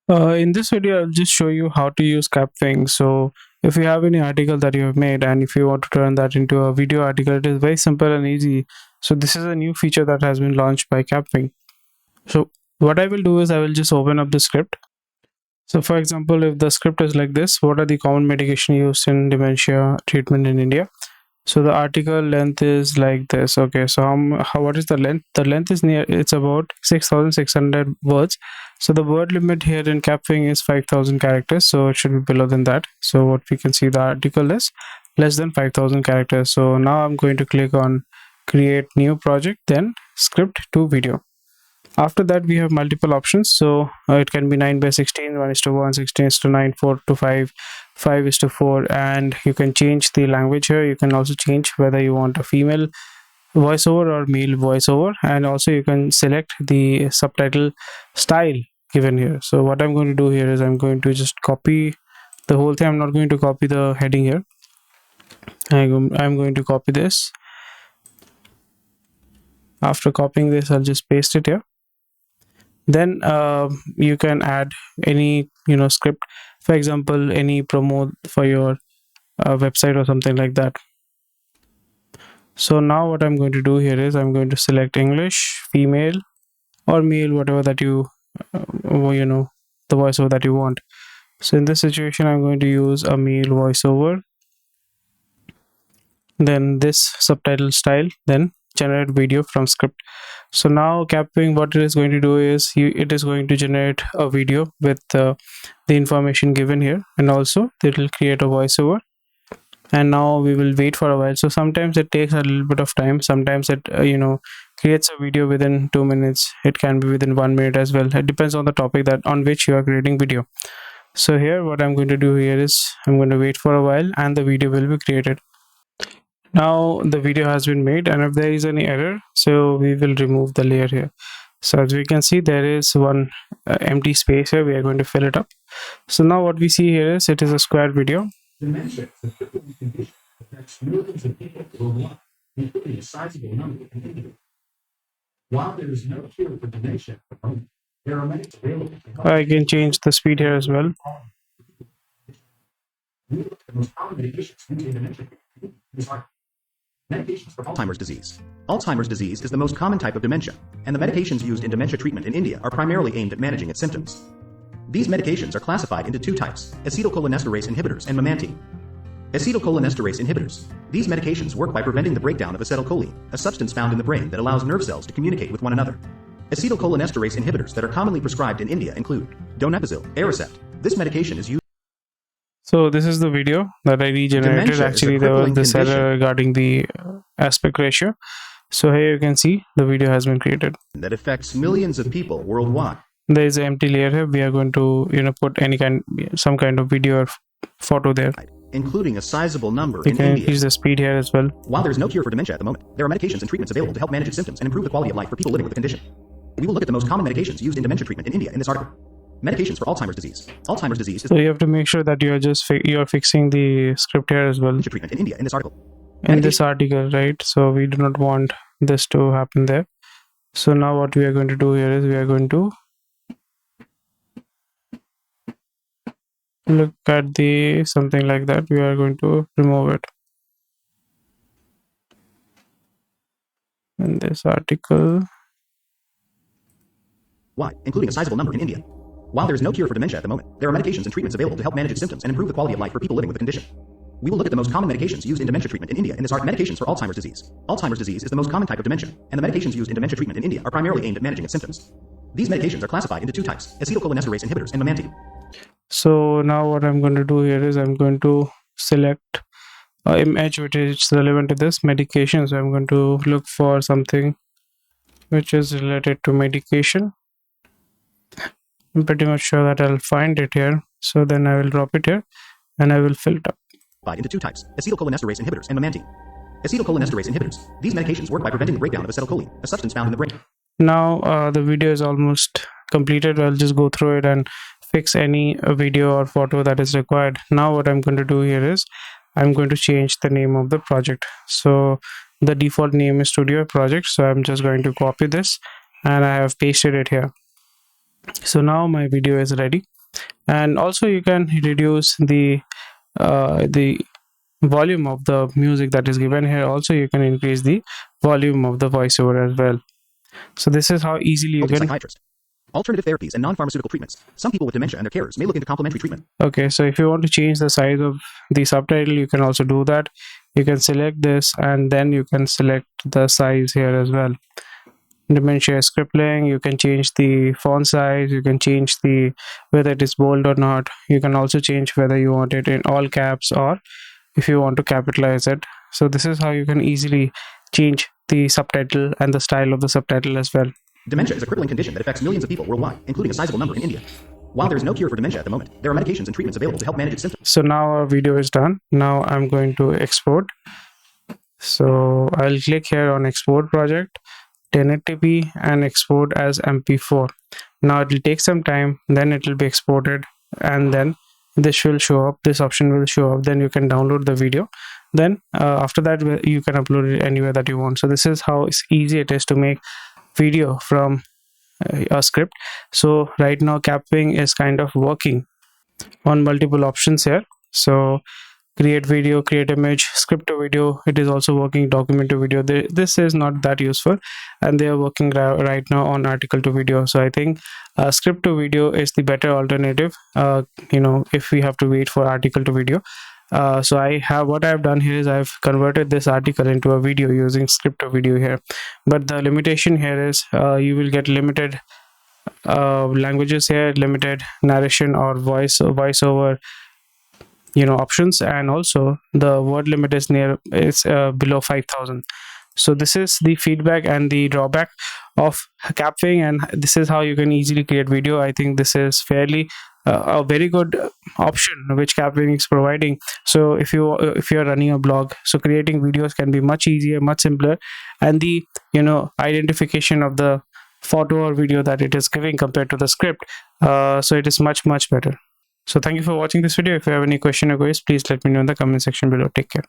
In this video, I'll just show you how to use Kapwing. So if you have any article that you have made and if you want to turn that into a video article, it is very simple and easy. So this is a new feature that has been launched by Kapwing. So what I will do is I will just open up the script. So for example, if the script is like this, what are the common medication used in dementia treatment in India? So the article length is like this. Okay, so what is the length? The length is it's about 6,600 words. So the word limit here in Kapwing is 5,000 characters. So it should be below than that. So what we can see, the article is less than 5,000 characters. So now I'm going to click on create new project, then script to video. After that, we have multiple options. So it can be 9 by 16, 1:1, 16:9, 4:5, 5:4, and you can change the language here. You can also change whether you want a female voiceover or male voiceover, and also you can select the subtitle style given here. So what I'm going to do here is I'm going to just copy the whole thing. I'm not going to copy the heading here. I'm going to copy this. After copying this, I'll just paste it here. Then you can add any script, for example any promo for your website or something like that. So now what I'm going to do here is I'm going to select English, female or male, whatever that you the voiceover that you want. So in this situation I'm going to use a male voiceover, then this subtitle style, then generate video from script. So now Kapwing, what it is going to do is it is going to generate a video with the information given here, and also it will create a voiceover. And now we will wait for a while. So sometimes it takes a little bit of time. Sometimes it creates a video within 2 minutes. It can be within 1 minute as well. It depends on the topic that on which you are creating video. So here what I'm going to do here is I'm going to wait for a while and the video will be created. Now the video has been made, and if there is any error, so we will remove the layer here. So as we can see, there is one empty space here. We are going to fill it up. So now what we see here is it is a square video. Dementia is a crippling condition that affects millions of people worldwide, including a sizable number in India. While there is no cure for dementia at the moment, there are many available to help. I can change the speed here as well. The most common medications used in dementia are medications for Alzheimer's disease. Alzheimer's disease is the most common type of dementia, and the medications used in dementia treatment in India are primarily aimed at managing its symptoms. These medications are classified into two types: acetylcholinesterase inhibitors and memantine. Acetylcholinesterase inhibitors. These medications work by preventing the breakdown of acetylcholine, a substance found in the brain that allows nerve cells to communicate with one another. Acetylcholinesterase inhibitors that are commonly prescribed in India include donepezil, Aricept. This medication is used. So this is the video that I regenerated. Dementia Actually, there was this error regarding the aspect ratio. So here you can see the video has been created. That affects millions of people worldwide. There is an empty layer here. We are going to put some kind of video or photo there. Including a sizable number You in can India. increase the speed here as well. While there is no cure for dementia at the moment, there are medications and treatments available to help manage its symptoms and improve the quality of life for people living with the condition. We will look at the most common medications used in dementia treatment in India in this article. Medications for Alzheimer's disease. Alzheimer's disease is So you have to make sure that you are just you're fixing the script here as well dementia treatment in India in this article. in this article, right? So we do not want this to happen there. So now what we are going to do here is we are going to look at the something like that. We are going to remove it in this article. Why? Including a sizable number in India. While there is no cure for dementia at the moment, there are medications and treatments available to help manage its symptoms and improve the quality of life for people living with the condition. We will look at the most common medications used in dementia treatment in India in this article. Medications for Alzheimer's disease. Alzheimer's disease is the most common type of dementia, and the medications used in dementia treatment in India are primarily aimed at managing its symptoms. These medications are classified into two types: acetylcholinesterase inhibitors and memantine. So now what I'm going to do here is I'm going to select image which is relevant to this medication. So I'm going to look for something which is related to medication. I'm pretty much sure that I'll find it here. So then I will drop it here and I will fill it up. Into two types: acetylcholinesterase inhibitors and memantine. Acetylcholinesterase inhibitors. These medications work by preventing the breakdown of acetylcholine, a substance found in the brain. Now the video is almost completed. I'll just go through it and fix any video or photo that is required. Now what I'm going to do here is I'm going to change the name of the project. So the default name is Studio Project. So I'm just going to copy this and I have pasted it here. So now my video is ready, and also you can reduce the volume of the music that is given here. Also you can increase the volume of the voiceover as well. So this is how easily you Consulting can. psychiatrist. Alternative therapies and non-pharmaceutical treatments. Some people with dementia and their carers may look into complementary treatment. Okay, so if you want to change the size of the subtitle, you can also do that. You can select this and then you can select the size here as well. Dementia scribbling, you can change the font size, you can change the whether it is bold or not. You can also change whether you want it in all caps or if you want to capitalize it. So this is how you can easily change the subtitle and the style of the subtitle as well. Dementia is a crippling condition that affects millions of people worldwide, including a sizable number in India. While there is no cure for dementia at the moment, there are medications and treatments available to help manage its symptoms. So now our video is done. Now I'm going to export. So I'll click here on export project, 1080p, and export as MP4. Now it will take some time, then it will be exported, and then this will show up, this option will show up. Then you can download the video. Then after that you can upload it anywhere that you want. So this is how easy it is to make video from a script. So right now Kapwing is kind of working on multiple options here. So create video, create image, script to video, it is also working, document to video. This is not that useful, and they are working right now on article to video. So I think script to video is the better alternative, if we have to wait for article to video. So what I've done here is I've converted this article into a video using script to video here, but the limitation here is you will get limited languages here, limited narration or voiceover options, and also the word limit is below 5,000. So this is the feedback and the drawback of Kapwing, and this is how you can easily create video. I think this is fairly a very good option which Kapwing is providing. So if you're running a blog, so creating videos can be much easier, much simpler, and the identification of the photo or video that it is giving compared to the script, so it is much better. So thank you for watching this video. If you have any question or queries, please let me know in the comment section below. Take care.